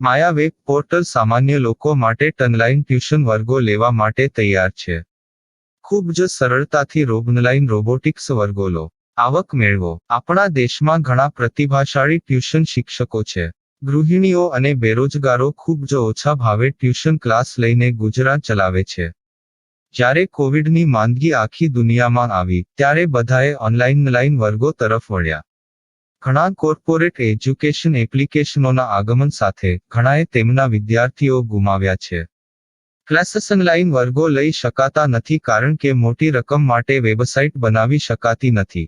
માયા web portal સામાન્ય લોકો માટે ઓનલાઈન ટ્યુશન વર્ગો લેવા માટે તૈયાર છે. ખૂબ જ સરળતાથી ઓનલાઈન રોબોટિક્સ વર્ગો લો, આવક મેળવો. આપણા દેશમાં ઘણા પ્રતિભાશાળી ટ્યુશન શિક્ષકો છે. ગૃહિણીઓ અને બેરોજગારો ખૂબ જ ઓછા ભાવે ટ્યુશન ક્લાસ લઈને ગુજરાન ચલાવે છે. જ્યારે કોવિડની માંદગી આખી દુનિયામાં આવી ત્યારે બધાએ ઓનલાઈન વર્ગો તરફ વળ્યા. ઘણા કોર્પોરેટ એજ્યુકેશન એપ્લિકેશનોના આગમન સાથે ઘણાએ તેમના વિદ્યાર્થીઓ ગુમાવ્યા છે. ક્લાસીસ ઓનલાઈન વર્ગો લઈ શકાતા નથી કારણ કે મોટી રકમ માટે વેબસાઇટ બનાવી શકાતી નથી.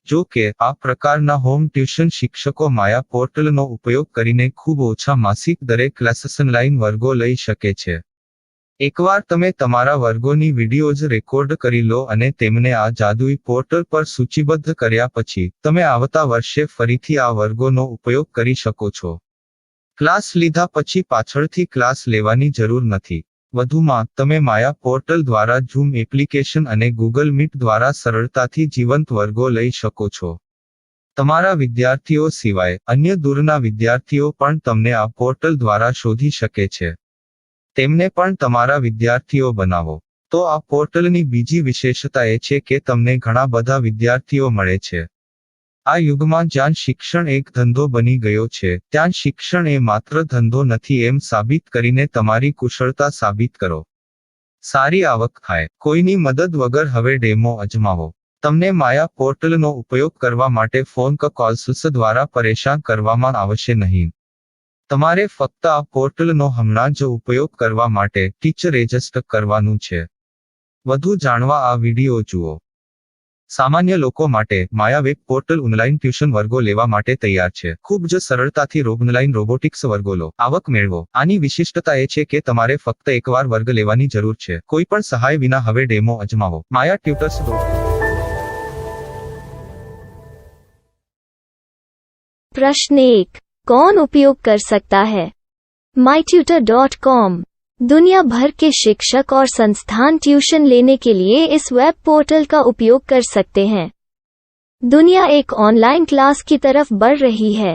જો કે આ પ્રકારના હોમ ટ્યુશન શિક્ષકો માયા પોર્ટલનો ઉપયોગ કરીને ખૂબ ઓછા માસિક દરે ક્લાસીસ ઓનલાઈન વર્ગો લઈ શકે છે. એકવાર તમે તમારા વર્ગોની વિડીયોઝ રેકોર્ડ કરી લો અને તેમને આ જાદુઈ પોર્ટલ પર સૂચિબદ્ધ કર્યા પછી તમે આવતા વર્ષે ફરીથી આ વર્ગોનો ઉપયોગ કરી શકો છો. ક્લાસ લીધા પછી પાછળથી ક્લાસ લેવાની જરૂર નથી. વધુમાં તમે માયા પોર્ટલ દ્વારા ઝૂમ એપ્લિકેશન અને ગૂગલ મીટ દ્વારા સરળતાથી જીવંત વર્ગો લઈ શકો છો. તમારા વિદ્યાર્થીઓ સિવાય અન્ય દૂરના વિદ્યાર્થીઓ પણ તમને આ પોર્ટલ દ્વારા શોધી શકે છે. તેમને પણ તમારા વિદ્યાર્થીઓ બનાવો. તો આ પોર્ટલની બીજી વિશેષતા એ છે કે તમને ઘણા બધા વિદ્યાર્થીઓ મળે છે. આ યુગમાં જ્યાં શિક્ષણ એક ધંધો બની ગયો છે ત્યાં શિક્ષણ એ માત્ર ધંધો નથી એમ સાબિત કરીને તમારી કુશળતા સાબિત કરો. સારી આવક થાય. કોઈની મદદ વગર હવે ડેમો અજમાવો. તમને માયા પોર્ટલનો ઉપયોગ કરવા માટે ફોન કોલ્સ દ્વારા પરેશાન કરવામાં આવશે નહીં. તમારે ફક્ત આ પોર્ટલનો હમણાં જ ઉપયોગ કરવા માટે ટીચર રજિસ્ટર કરવાનું છે. વધુ જાણવા આ વિડિયો જુઓ. સામાન્ય લોકો માટે માયા વેબ પોર્ટલ ઓનલાઈન ટ્યુશન વર્ગો લેવા માટે તૈયાર છે. ખૂબ જ સરળતાથી ઓનલાઈન રોબોટિક્સ વર્ગો લો, આવક મેળવો. આની વિશિષ્ટતા એ છે કે તમારે ફક્ત એકવાર વર્ગ લેવાની જરૂર છે. કોઈ પણ સહાય વિના હવે ડેમો અજમાવો. માયા ટ્યુટર્સ. प्रश्न 1. कौन उपयोग कर सकता है? mytutor.com दुनिया भर के शिक्षक और संस्थान ट्यूशन लेने के लिए इस वेब पोर्टल का उपयोग कर सकते हैं. दुनिया एक ऑनलाइन क्लास की तरफ बढ़ रही है.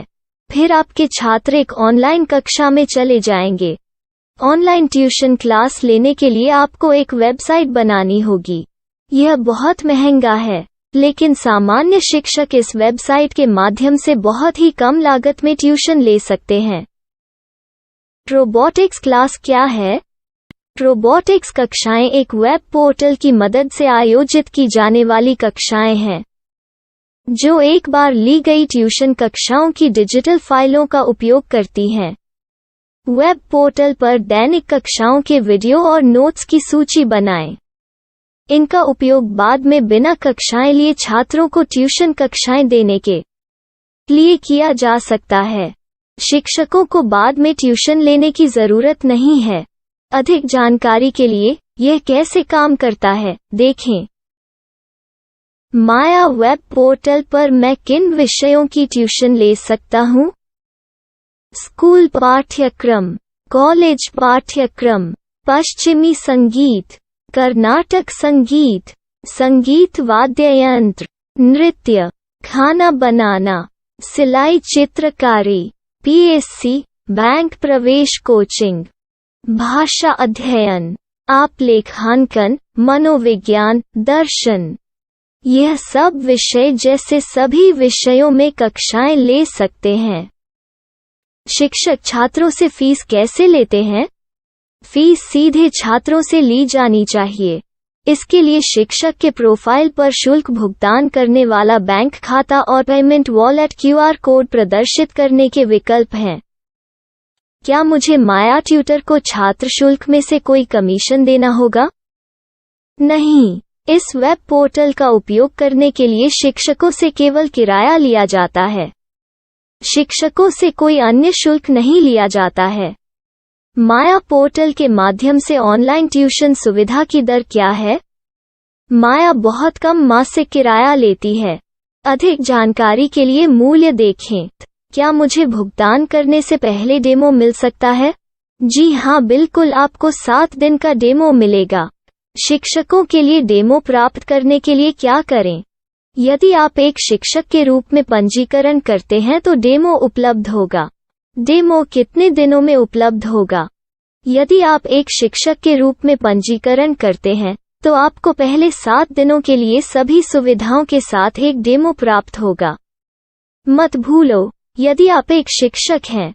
फिर आपके छात्र एक ऑनलाइन कक्षा में चले जाएंगे. ऑनलाइन ट्यूशन क्लास लेने के लिए आपको एक वेबसाइट बनानी होगी. यह बहुत महंगा है, लेकिन सामान्य शिक्षक इस वेबसाइट के माध्यम से बहुत ही कम लागत में ट्यूशन ले सकते हैं. रोबोटिक्स क्लास क्या है? रोबोटिक्स कक्षाएं एक वेब पोर्टल की मदद से आयोजित की जाने वाली कक्षाएं हैं, जो एक बार ली गई ट्यूशन कक्षाओं की डिजिटल फाइलों का उपयोग करती हैं. वेब पोर्टल पर दैनिक कक्षाओं के वीडियो और नोट्स की सूची बनाएं. इनका उपयोग बाद में बिना कक्षाएं लिए छात्रों को ट्यूशन कक्षाएं देने के लिए किया जा सकता है. शिक्षकों को बाद में ट्यूशन लेने की जरूरत नहीं है. अधिक जानकारी के लिए यह कैसे काम करता है देखें. माया वेब पोर्टल पर मैं किन विषयों की ट्यूशन ले सकता हूँ? स्कूल पाठ्यक्रम, कॉलेज पाठ्यक्रम, पश्चिमी संगीत, कर्नाटक संगीत, संगीत वाद्य यंत्र, नृत्य, खाना बनाना, सिलाई चित्रकारी, पीएससी, बैंक प्रवेश कोचिंग, भाषा अध्ययन, आलेखांकन, मनोविज्ञान, दर्शन. यह सब विषय जैसे सभी विषयों में कक्षाएं ले सकते हैं. शिक्षक छात्रों से फीस कैसे लेते हैं? फीस सीधे छात्रों से ली जानी चाहिए. इसके लिए शिक्षक के प्रोफाइल पर शुल्क भुगतान करने वाला बैंक खाता और पेमेंट वॉलेट क्यूआर कोड प्रदर्शित करने के विकल्प हैं. क्या मुझे माया ट्यूटर को छात्र शुल्क में से कोई कमीशन देना होगा? नहीं. इस वेब पोर्टल का उपयोग करने के लिए शिक्षकों से केवल किराया लिया जाता है. शिक्षकों से कोई अन्य शुल्क नहीं लिया जाता है. माया पोर्टल के माध्यम से ऑनलाइन ट्यूशन सुविधा की दर क्या है? माया बहुत कम मासिक किराया लेती है. अधिक जानकारी के लिए मूल्य देखें. क्या मुझे भुगतान करने से पहले डेमो मिल सकता है? जी हाँ, बिल्कुल. आपको 7 दिन का डेमो मिलेगा. शिक्षकों के लिए डेमो प्राप्त करने के लिए क्या करें? यदि आप एक शिक्षक के रूप में पंजीकरण करते हैं तो डेमो उपलब्ध होगा. डेमो कितने दिनों में उपलब्ध होगा? यदि आप एक शिक्षक के रूप में पंजीकरण करते हैं, तो आपको पहले 7 दिनों के लिए सभी सुविधाओं के साथ एक डेमो प्राप्त होगा। मत भूलो, यदि आप एक शिक्षक हैं,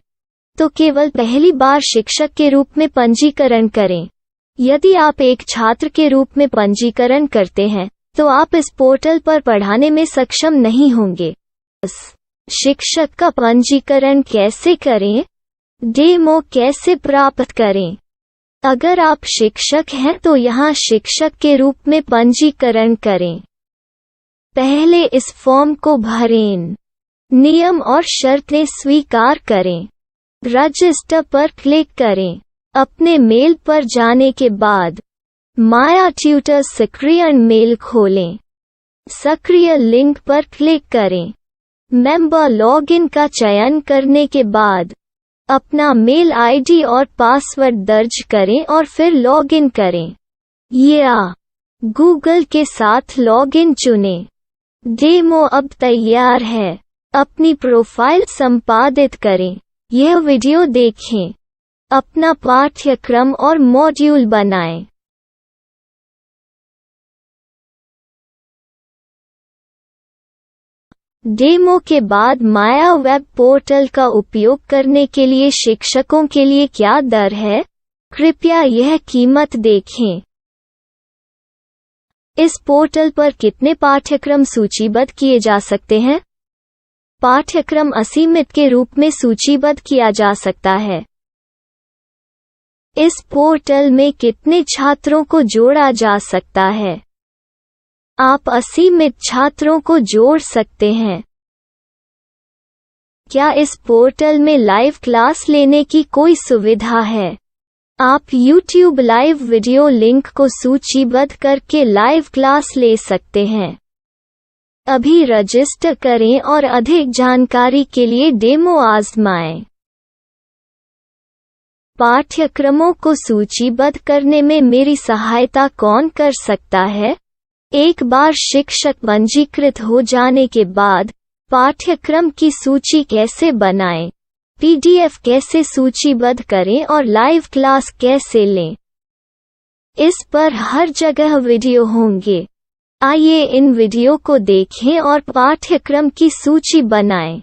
तो केवल पहली बार शिक्षक के रूप में पंजीकरण करें। यदि आप एक छात्र के रूप में पंजीकरण करते हैं, तो आप इस पोर्टल पर पढ़ाने में सक्षम नहीं होंगे। शिक्षक का पंजीकरण कैसे करें? डेमो कैसे प्राप्त करें? अगर आप शिक्षक हैं तो यहाँ शिक्षक के रूप में पंजीकरण करें। पहले इस फॉर्म को भरें। नियम और शर्तें स्वीकार करें। रजिस्टर पर क्लिक करें। अपने मेल पर जाने के बाद माया ट्यूटर सक्रिय मेल खोलें। सक्रिय लिंक पर क्लिक करें। मेंबर लॉगिन का चयन करने के बाद अपना मेल आईडी और पासवर्ड दर्ज करें और फिर लॉगिन करें या गूगल के साथ लॉगिन चुनें। डेमो अब तैयार है। अपनी प्रोफाइल संपादित करें। यह वीडियो देखें। अपना पाठ्यक्रम और मॉड्यूल बनाएं। डेमो के बाद माया वेब पोर्टल का उपयोग करने के लिए शिक्षकों के लिए क्या दर है? कृपया यह कीमत देखें। इस पोर्टल पर कितने पाठ्यक्रम सूचीबद्ध किए जा सकते हैं? पाठ्यक्रम असीमित के रूप में सूचीबद्ध किया जा सकता है। इस पोर्टल में कितने छात्रों को जोड़ा जा सकता है? आप असीमित छात्रों को जोड़ सकते हैं। क्या इस पोर्टल में लाइव क्लास लेने की कोई सुविधा है? आप YouTube लाइव वीडियो लिंक को सूचीबद्ध करके लाइव क्लास ले सकते हैं। अभी रजिस्टर करें और अधिक जानकारी के लिए डेमो आजमाएं। पाठ्यक्रमों को सूचीबद्ध करने में मेरी सहायता कौन कर सकता है? एक बार शिक्षक पंजीकृत हो जाने के बाद पाठ्यक्रम की सूची कैसे बनाएं, PDF कैसे सूचीबद्ध करें और लाइव क्लास कैसे लें, इस पर हर जगह वीडियो होंगे। आइए इन वीडियो को देखें और पाठ्यक्रम की सूची बनाएं।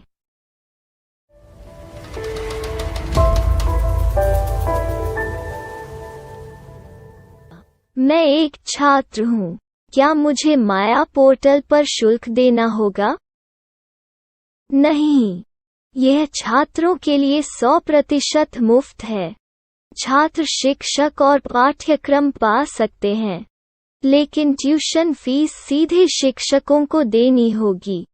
मैं एक छात्र हूँ। क्या मुझे माया पोर्टल पर शुल्क देना होगा? नहीं, यह छात्रों के लिए 100% मुफ्त है। छात्र शिक्षक और पाठ्यक्रम पा सकते हैं, लेकिन ट्यूशन फीस सीधे शिक्षकों को देनी होगी।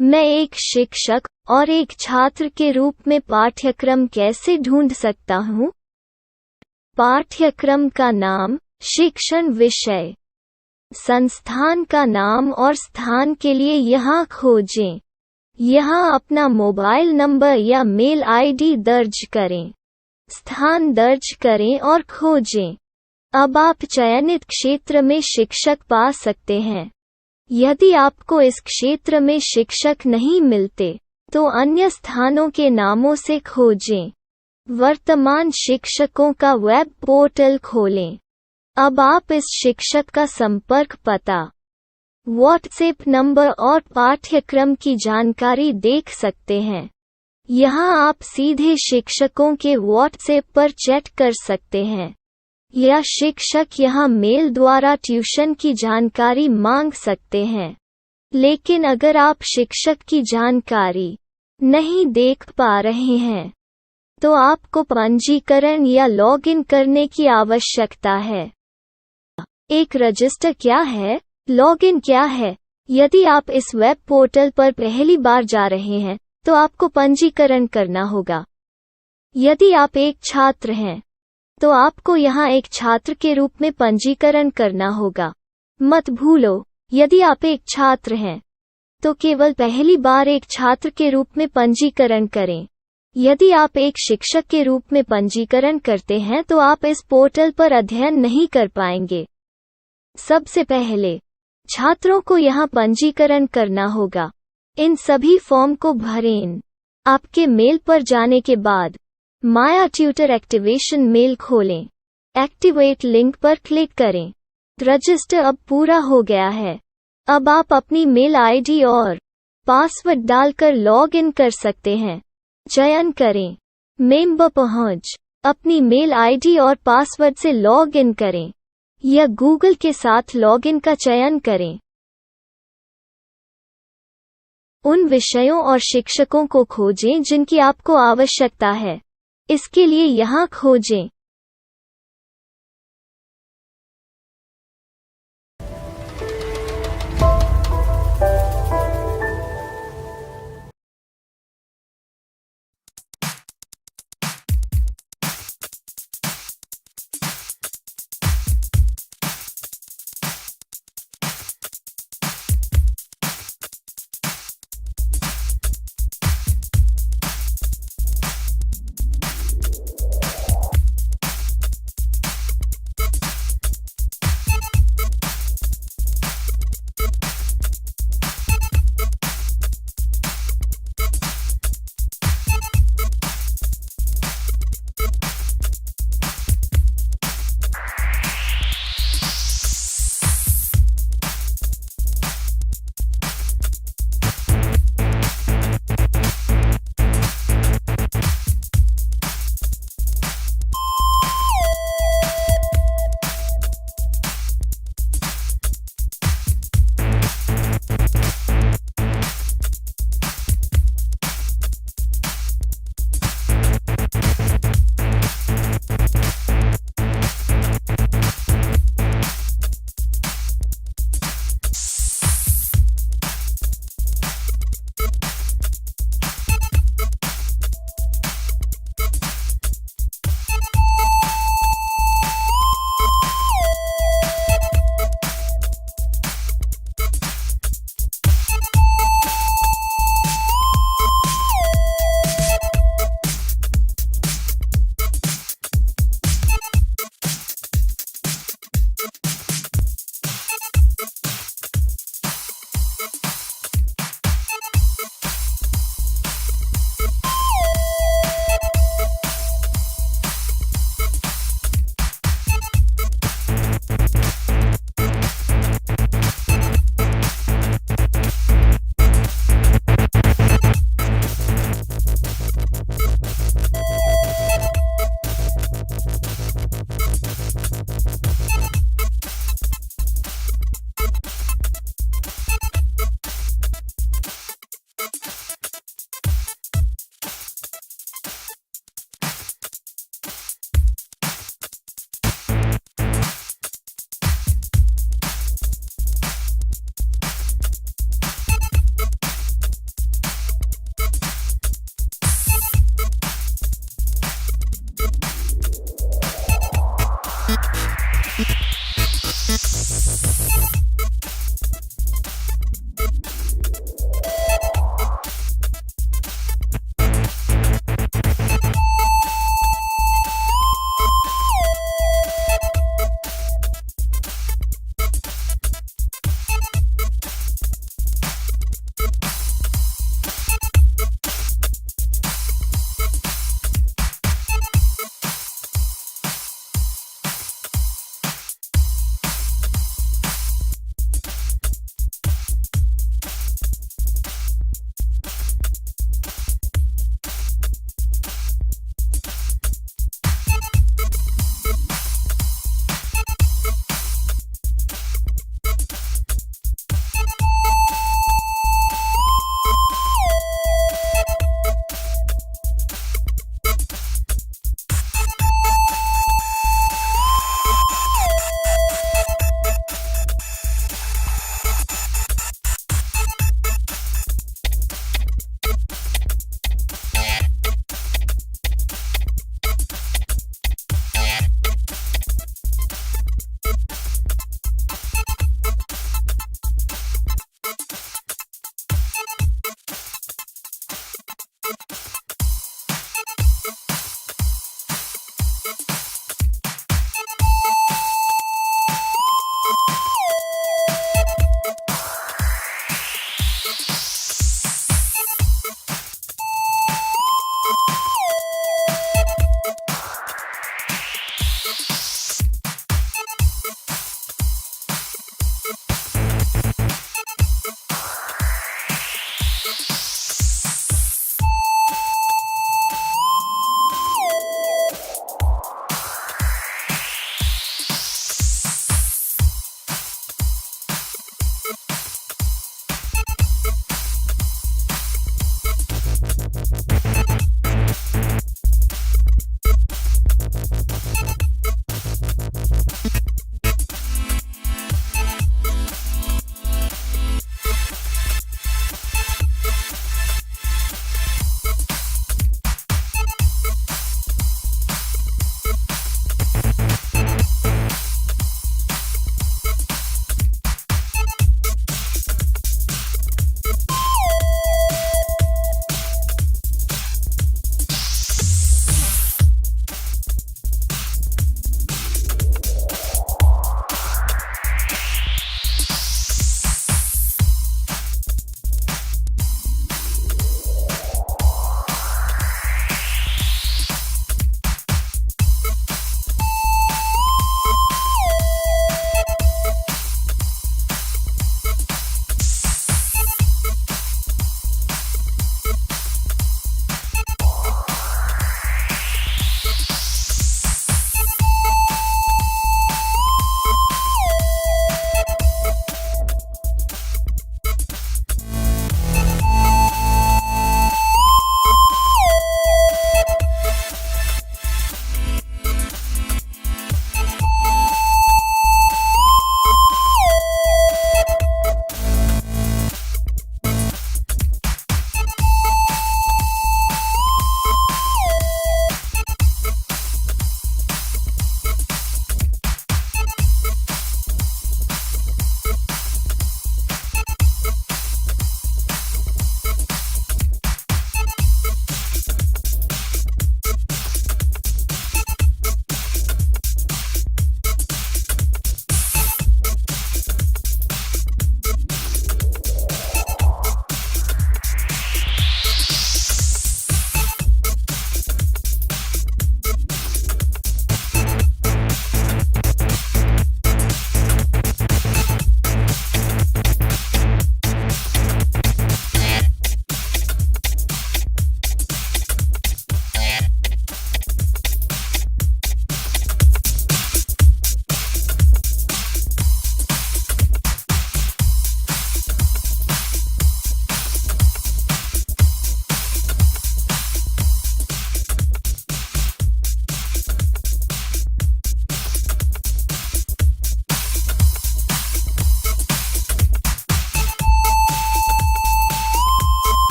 मैं एक शिक्षक और एक छात्र के रूप में पाठ्यक्रम कैसे ढूंढ सकता हूँ? पाठ्यक्रम का नाम, शिक्षण विषय, संस्थान का नाम और स्थान के लिए यहाँ खोजें। यहाँ अपना मोबाइल नंबर या मेल आईडी दर्ज करें। स्थान दर्ज करें और खोजें। अब आप चयनित क्षेत्र में शिक्षक पा सकते हैं। यदि आपको इस क्षेत्र में शिक्षक नहीं मिलते, तो अन्य स्थानों के नामों से खोजें। वर्तमान शिक्षकों का वेब पोर्टल खोलें। अब आप इस शिक्षक का संपर्क पता, व्हाट्सएप नंबर और पाठ्यक्रम की जानकारी देख सकते हैं। यहाँ आप सीधे शिक्षकों के व्हाट्सएप पर चैट कर सकते हैं, या शिक्षक यहाँ मेल द्वारा ट्यूशन की जानकारी मांग सकते हैं। लेकिन अगर आप शिक्षक की जानकारी नहीं देख पा रहे हैं, तो आपको पंजीकरण या लॉगिन करने की आवश्यकता है। एक रजिस्टर क्या है? लॉगिन क्या है? यदि आप इस वेब पोर्टल पर पहली बार जा रहे हैं, तो आपको पंजीकरण करना होगा। यदि आप एक छात्र हैं, तो आपको यहाँ एक छात्र के रूप में पंजीकरण करना होगा। मत भूलो, यदि आप एक छात्र हैं, तो केवल पहली बार एक छात्र के रूप में पंजीकरण करें। यदि आप एक शिक्षक के रूप में पंजीकरण करते हैं तो आप इस पोर्टल पर अध्ययन नहीं कर पाएंगे। सबसे पहले छात्रों को यहाँ पंजीकरण करना होगा। इन सभी फॉर्म को भरें। आपके मेल पर जाने के बाद माया ट्यूटर एक्टिवेशन मेल खोलें। एक्टिवेट लिंक पर क्लिक करें। रजिस्टर अब पूरा हो गया है। अब आप अपनी मेल आईडी और पासवर्ड डालकर लॉग इन कर सकते हैं। चयन करें मेंबर पहुंच। अपनी मेल आईडी और पासवर्ड से लॉग इन करें या गूगल के साथ लॉग इन का चयन करें। उन विषयों और शिक्षकों को खोजें जिनकी आपको आवश्यकता है। इसके लिए यहाँ खोजें।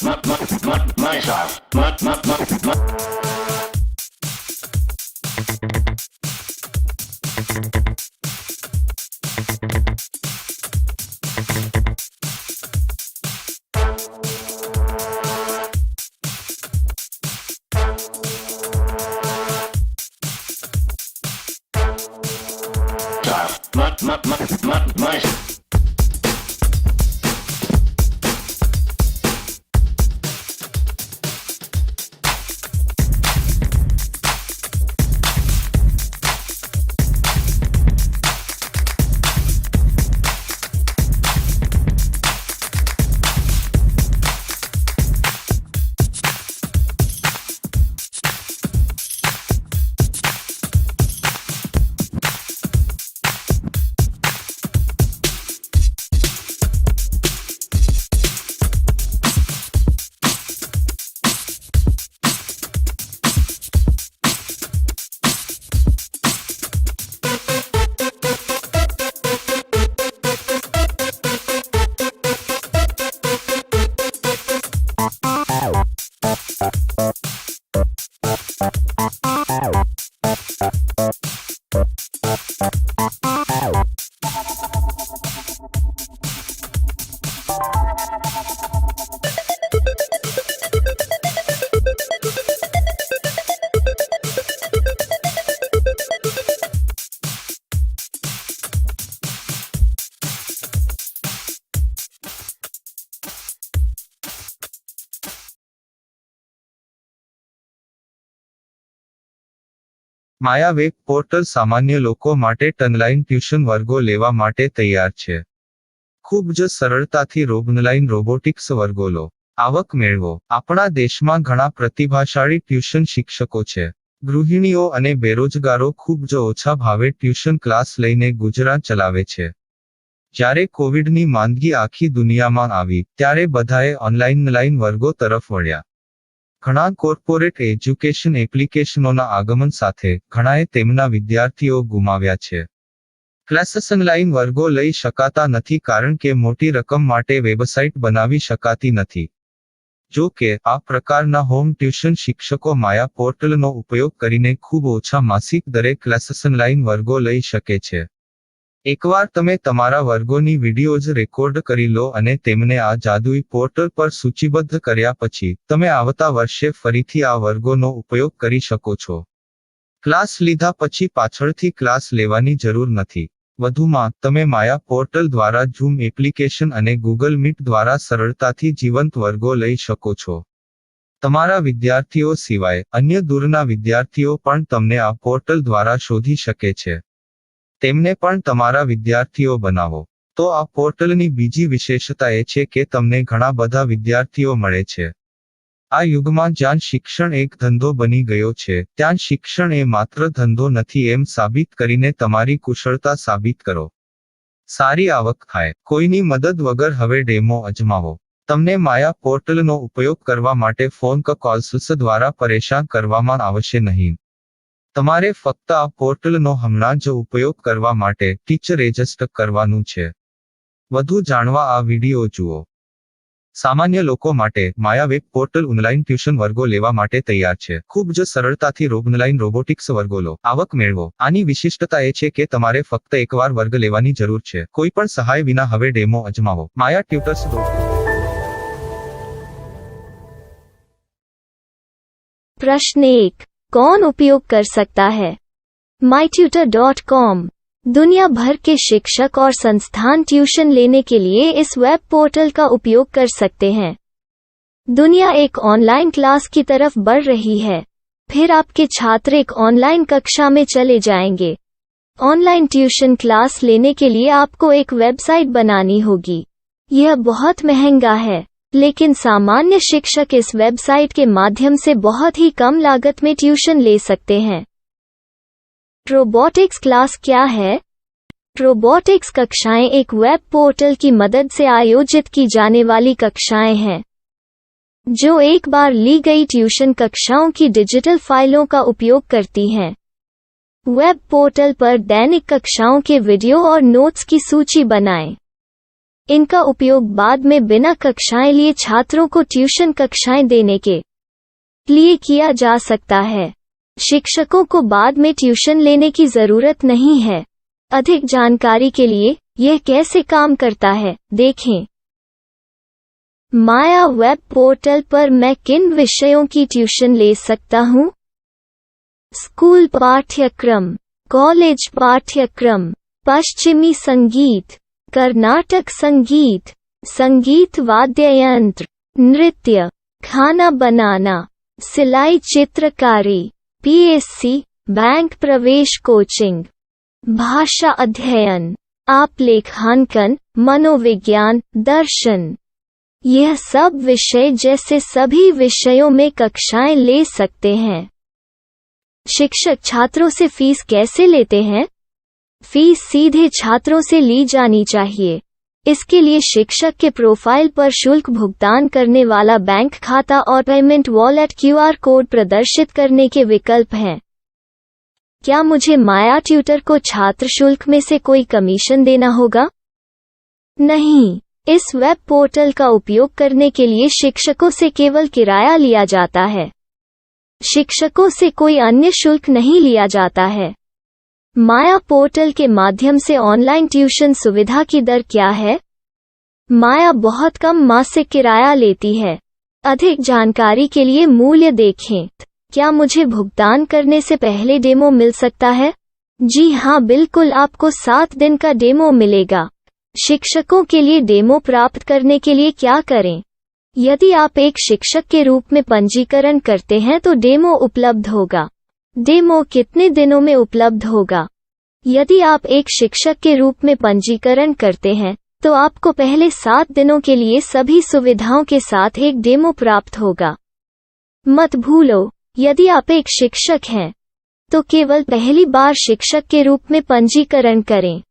My style. My Maya web portal સામાન્ય લોકો માટે ઓનલાઈન ટ્યુશન વર્ગો લેવા માટે તૈયાર છે. ખૂબ જ સરળતાથી ઓનલાઈન રોબોટિક્સ વર્ગો લો. આવક મેળવો. આપણા દેશમાં ઘણા પ્રતિભાશાળી ટ્યુશન શિક્ષકો છે. ગૃહિણીઓ અને બેરોજગારો ખૂબ જ ઓછા ભાવે ટ્યુશન ક્લાસ લઈને ગુજરાન ચલાવે છે. જ્યારે કોવિડની માંદગી આખી દુનિયામાં આવી ત્યારે બધાએ ઓનલાઈન વર્ગો તરફ વળ્યા. ઘણા કોર્પોરેટ એજ્યુકેશન એપ્લિકેશનોના આગમન સાથે ઘણાએ તેમના વિદ્યાર્થીઓ ગુમાવ્યા છે. ક્લાસીસ ઓનલાઈન વર્ગો લઈ શકાતા નથી કારણ કે મોટી રકમ માટે વેબસાઇટ બનાવી શકાતી નથી. જો કે આ પ્રકારના હોમ ટ્યુશન શિક્ષકો માયા પોર્ટલનો ઉપયોગ કરીને ખૂબ ઓછા માસિક દરે ક્લાસીસ ઓનલાઈન વર્ગો લઈ શકે છે. એકવાર તમે તમારા વર્ગોની વિડીયોઝ રેકોર્ડ કરી લો અને તેમને આ જાદુઈ પોર્ટલ પર સૂચિબદ્ધ કર્યા પછી તમે આવતા વર્ષે ફરીથી આ વર્ગોનો ઉપયોગ કરી શકો છો. ક્લાસ લીધા પછી પાછળથી ક્લાસ લેવાની જરૂર નથી. વધુમાં તમે માયા પોર્ટલ દ્વારા ઝૂમ એપ્લિકેશન અને ગૂગલ મીટ દ્વારા સરળતાથી જીવંત વર્ગો લઈ શકો છો. તમારા વિદ્યાર્થીઓ સિવાય અન્ય દૂરના વિદ્યાર્થીઓ પણ તમને આ પોર્ટલ દ્વારા શોધી શકે છે. તેમને પણ તમારા વિદ્યાર્થીઓ બનાવો. તો આ પોર્ટલની બીજી વિશેષતા એ છે કે તમને ઘણા બધા વિદ્યાર્થીઓ મળે છે. આ યુગમાં જ્યાં શિક્ષણ એક ધંધો બની ગયો છે ત્યાં શિક્ષણ એ માત્ર ધંધો નથી એમ સાબિત કરીને તમારી કુશળતા સાબિત કરો. સારી આવક થાય. કોઈની મદદ વગર હવે ડેમો અજમાવો. તમને માયા પોર્ટલનો ઉપયોગ કરવા માટે ફોન કોલ્સ દ્વારા પરેશાન કરવામાં આવશે નહીં. તમારે ફક્ત આ પોર્ટલનો હમણાં જ ઉપયોગ કરવા માટે ટીચર રજિસ્ટર કરવાનું છે. વધુ જાણવા આ વિડિયો જુઓ. સામાન્ય લોકો માટે માયા વેબ પોર્ટલ ઓનલાઈન ટ્યુશન વર્ગો લેવા માટે તૈયાર છે. ખૂબ જ સરળતાથી ઓનલાઈન રોબોટિક્સ વર્ગો લો. આવક મેળવો. આની વિશિષ્ટતા એ છે કે તમારે ફક્ત એકવાર વર્ગ લેવાની જરૂર છે. કોઈ પણ સહાય વિના હવે ડેમો અજમાવો. માયા ટ્યુટર્સ. प्रश्न 1. कौन उपयोग कर सकता है? mytutor.com दुनिया भर के शिक्षक और संस्थान ट्यूशन लेने के लिए इस वेब पोर्टल का उपयोग कर सकते हैं. दुनिया एक ऑनलाइन क्लास की तरफ बढ़ रही है. फिर आपके छात्र एक ऑनलाइन कक्षा में चले जाएंगे. ऑनलाइन ट्यूशन क्लास लेने के लिए आपको एक वेबसाइट बनानी होगी. यह बहुत महंगा है, लेकिन सामान्य शिक्षक इस वेबसाइट के माध्यम से बहुत ही कम लागत में ट्यूशन ले सकते हैं. रोबोटिक्स क्लास क्या है? रोबोटिक्स कक्षाएं एक वेब पोर्टल की मदद से आयोजित की जाने वाली कक्षाएं हैं, जो एक बार ली गई ट्यूशन कक्षाओं की डिजिटल फाइलों का उपयोग करती हैं. वेब पोर्टल पर दैनिक कक्षाओं के वीडियो और नोट्स की सूची बनाएं. इनका उपयोग बाद में बिना कक्षाएं लिए छात्रों को ट्यूशन कक्षाएं देने के लिए किया जा सकता है। शिक्षकों को बाद में ट्यूशन लेने की जरूरत नहीं है। अधिक जानकारी के लिए यह कैसे काम करता है, देखें। माया वेब पोर्टल पर मैं किन विषयों की ट्यूशन ले सकता हूँ? स्कूल पाठ्यक्रम, कॉलेज पाठ्यक्रम, पश्चिमी संगीत, कर्नाटक संगीत, संगीत वाद्य यंत्र, नृत्य, खाना बनाना, सिलाई चित्रकारी, पीएससी, बैंक प्रवेश कोचिंग, भाषा अध्ययन, आप लेखांकन, मनोविज्ञान, दर्शन। यह सब विषय जैसे सभी विषयों में कक्षाएं ले सकते हैं। शिक्षक छात्रों से फीस कैसे लेते हैं? फीस सीधे छात्रों से ली जानी चाहिए। इसके लिए शिक्षक के प्रोफाइल पर शुल्क भुगतान करने वाला बैंक खाता और पेमेंट वॉलेट क्यूआर कोड प्रदर्शित करने के विकल्प हैं। क्या मुझे माया ट्यूटर को छात्र शुल्क में से कोई कमीशन देना होगा? नहीं, इस वेब पोर्टल का उपयोग करने के लिए शिक्षकों से केवल किराया लिया जाता है। शिक्षकों से कोई अन्य शुल्क नहीं लिया जाता है। माया पोर्टल के माध्यम से ऑनलाइन ट्यूशन सुविधा की दर क्या है? माया बहुत कम मासिक किराया लेती है। अधिक जानकारी के लिए मूल्य देखें। क्या मुझे भुगतान करने से पहले डेमो मिल सकता है? जी हाँ, बिल्कुल, आपको 7 दिन का डेमो मिलेगा। शिक्षकों के लिए डेमो प्राप्त करने के लिए क्या करें? यदि आप एक शिक्षक के रूप में पंजीकरण करते हैं तो डेमो उपलब्ध होगा। डेमो कितने दिनों में उपलब्ध होगा? यदि आप एक शिक्षक के रूप में पंजीकरण करते हैं तो आपको पहले 7 दिनों के लिए सभी सुविधाओं के साथ एक डेमो प्राप्त होगा। मत भूलो, यदि आप एक शिक्षक हैं तो केवल पहली बार शिक्षक के रूप में पंजीकरण करें।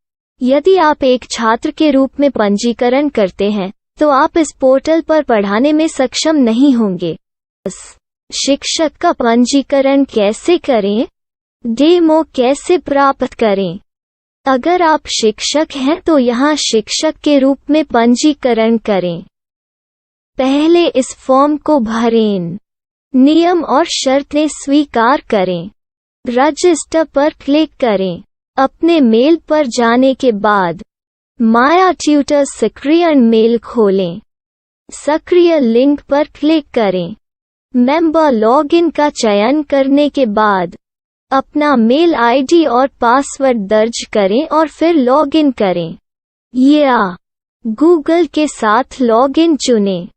यदि आप एक छात्र के रूप में पंजीकरण करते हैं तो आप इस पोर्टल पर पढ़ाने में सक्षम नहीं होंगे। शिक्षक का पंजीकरण कैसे करें? डेमो कैसे प्राप्त करें? अगर आप शिक्षक हैं तो यहाँ शिक्षक के रूप में पंजीकरण करें। पहले इस फॉर्म को भरें। नियम और शर्तें स्वीकार करें। रजिस्टर पर क्लिक करें। अपने मेल पर जाने के बाद माया ट्यूटर सक्रिय मेल खोलें। सक्रिय लिंक पर क्लिक करें। मेंबर लॉगिन का चयन करने के बाद अपना मेल आईडी और पासवर्ड दर्ज करें और फिर लॉगिन करें या गूगल के साथ लॉगिन चुनें।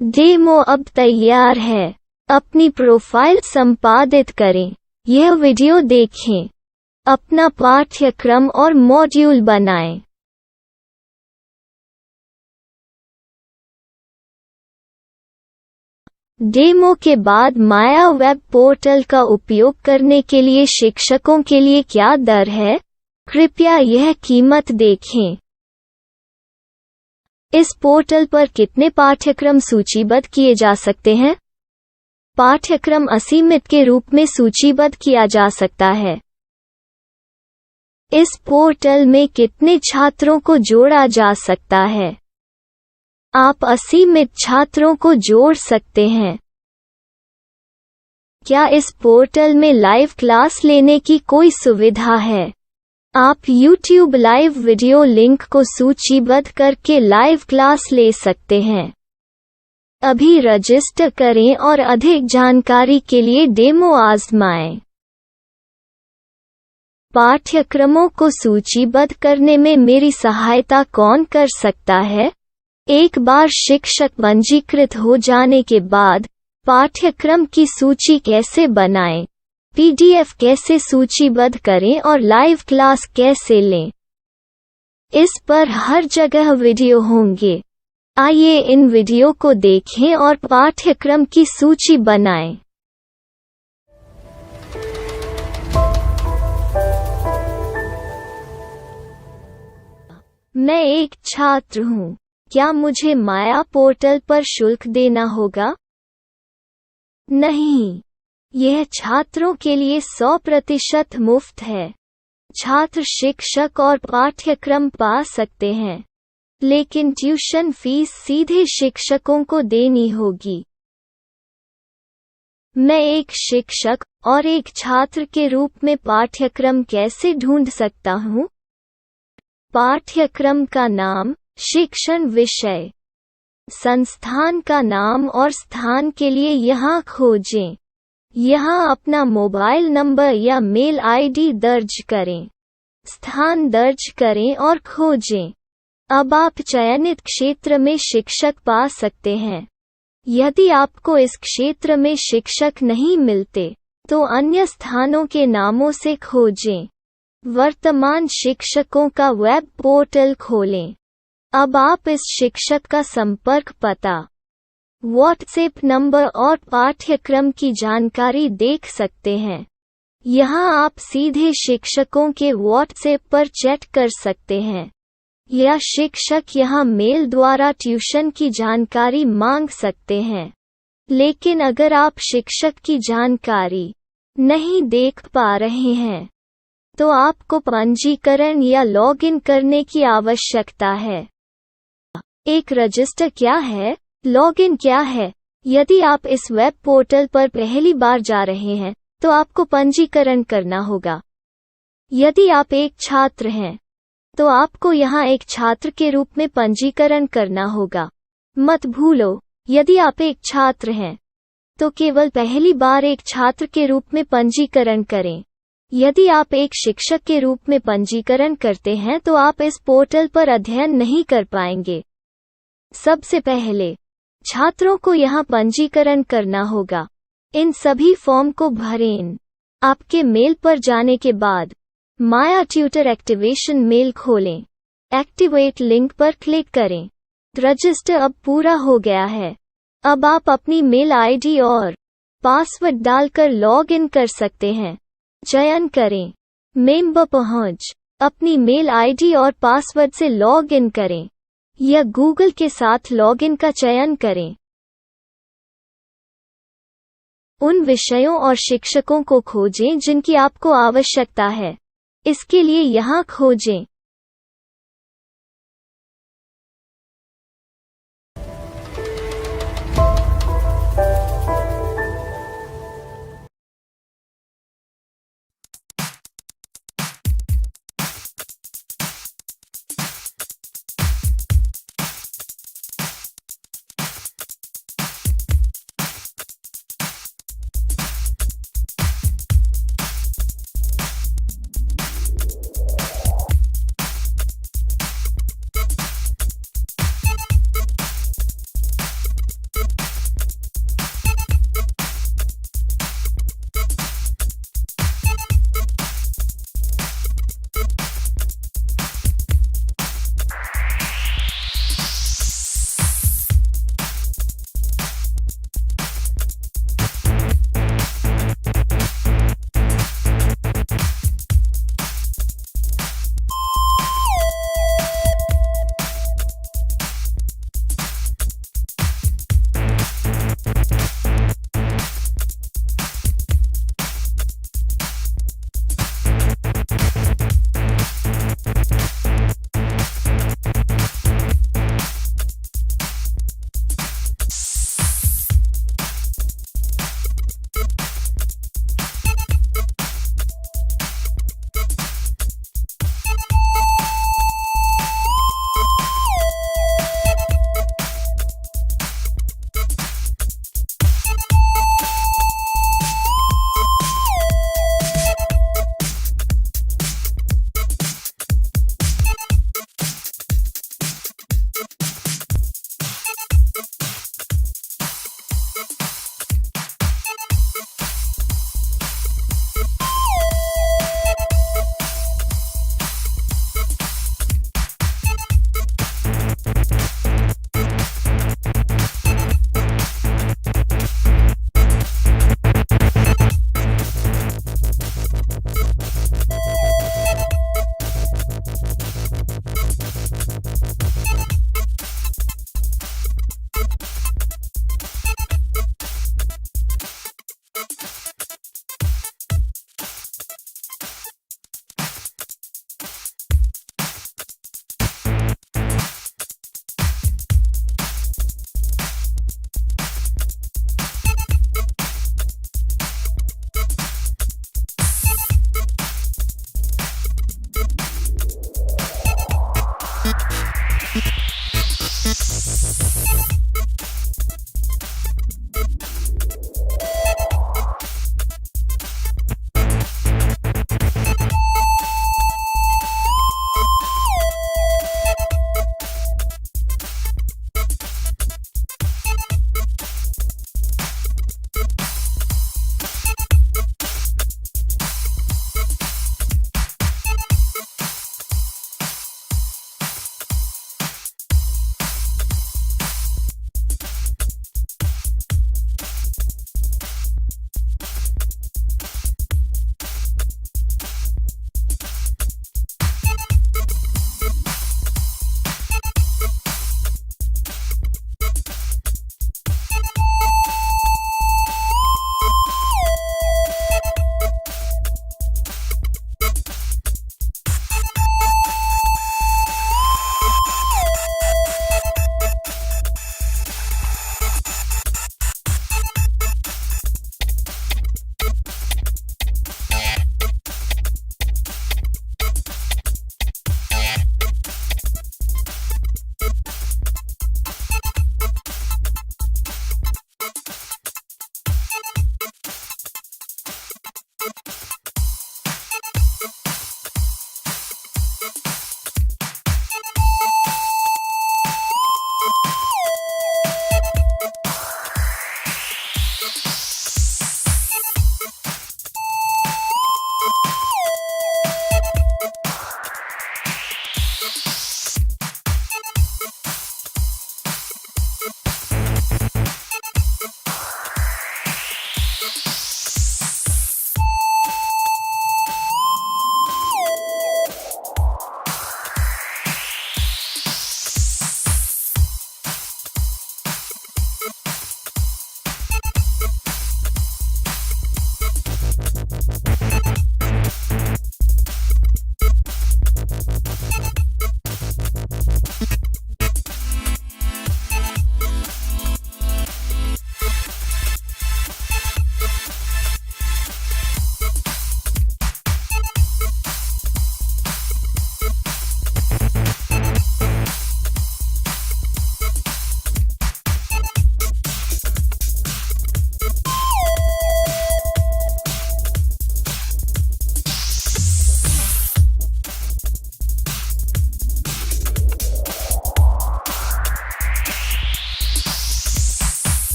डेमो अब तैयार है। अपनी प्रोफाइल संपादित करें। यह वीडियो देखें। अपना पाठ्यक्रम और मॉड्यूल बनाएं। डेमो के बाद माया वेब पोर्टल का उपयोग करने के लिए शिक्षकों के लिए क्या दर है? कृपया यह कीमत देखें। इस पोर्टल पर कितने पाठ्यक्रम सूचीबद्ध किए जा सकते हैं? पाठ्यक्रम असीमित के रूप में सूचीबद्ध किया जा सकता है। इस पोर्टल में कितने छात्रों को जोड़ा जा सकता है? आप असीमित छात्रों को जोड़ सकते हैं। क्या इस पोर्टल में लाइव क्लास लेने की कोई सुविधा है? आप YouTube लाइव वीडियो लिंक को सूचीबद्ध करके लाइव क्लास ले सकते हैं। अभी रजिस्टर करें और अधिक जानकारी के लिए डेमो आजमाएं। पाठ्यक्रमों को सूचीबद्ध करने में मेरी सहायता कौन कर सकता है? एक बार शिक्षक पंजीकृत हो जाने के बाद पाठ्यक्रम की सूची कैसे बनाएं, PDF कैसे सूचीबद्ध करें और लाइव क्लास कैसे लें, इस पर हर जगह वीडियो होंगे। आइए इन वीडियो को देखें और पाठ्यक्रम की सूची बनाएं। मैं एक छात्र हूँ। क्या मुझे माया पोर्टल पर शुल्क देना होगा? नहीं, यह छात्रों के लिए 100% मुफ्त है। छात्र शिक्षक और पाठ्यक्रम पा सकते हैं। लेकिन ट्यूशन फीस सीधे शिक्षकों को देनी होगी। मैं एक शिक्षक और एक छात्र के रूप में पाठ्यक्रम कैसे ढूंढ सकता हूँ? पाठ्यक्रम का नाम, शिक्षण विषय, संस्थान का नाम और स्थान के लिए यहाँ खोजें। यहाँ अपना मोबाइल नंबर या मेल आईडी दर्ज करें। स्थान दर्ज करें और खोजें। अब आप चयनित क्षेत्र में शिक्षक पा सकते हैं। यदि आपको इस क्षेत्र में शिक्षक नहीं मिलते, तो अन्य स्थानों के नामों से खोजें। वर्तमान शिक्षकों का वेब पोर्टल खोलें। अब आप इस शिक्षक का संपर्क पता, व्हाट्सएप नंबर और पाठ्यक्रम की जानकारी देख सकते हैं। यहाँ आप सीधे शिक्षकों के व्हाट्सएप पर चैट कर सकते हैं या शिक्षक यहाँ मेल द्वारा ट्यूशन की जानकारी मांग सकते हैं। लेकिन अगर आप शिक्षक की जानकारी नहीं देख पा रहे हैं, तो आपको पंजीकरण या लॉगिन करने की आवश्यकता है। एक रजिस्टर क्या है? लॉगिन क्या है? यदि आप इस वेब पोर्टल पर पहली बार जा रहे हैं, तो आपको पंजीकरण करना होगा। यदि आप एक छात्र हैं, तो आपको यहाँ एक छात्र के रूप में पंजीकरण करना होगा। मत भूलो, यदि आप एक छात्र हैं, तो केवल पहली बार एक छात्र के रूप में पंजीकरण करें। यदि आप एक शिक्षक के रूप में पंजीकरण करते हैं, तो आप इस पोर्टल पर अध्ययन नहीं कर पाएंगे। सबसे पहले छात्रों को यहाँ पंजीकरण करना होगा। इन सभी फॉर्म को भरें। आपके मेल पर जाने के बाद माया ट्यूटर एक्टिवेशन मेल खोलें। एक्टिवेट लिंक पर क्लिक करें। रजिस्टर अब पूरा हो गया है। अब आप अपनी मेल आईडी और पासवर्ड डालकर लॉग इन कर सकते हैं। चयन करें मेंबर पहुंच। अपनी मेल आईडी और पासवर्ड से लॉग इन करें या गूगल के साथ लॉगिन का चयन करें। उन विषयों और शिक्षकों को खोजें जिनकी आपको आवश्यकता है। इसके लिए यहाँ खोजें।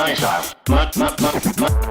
my style. My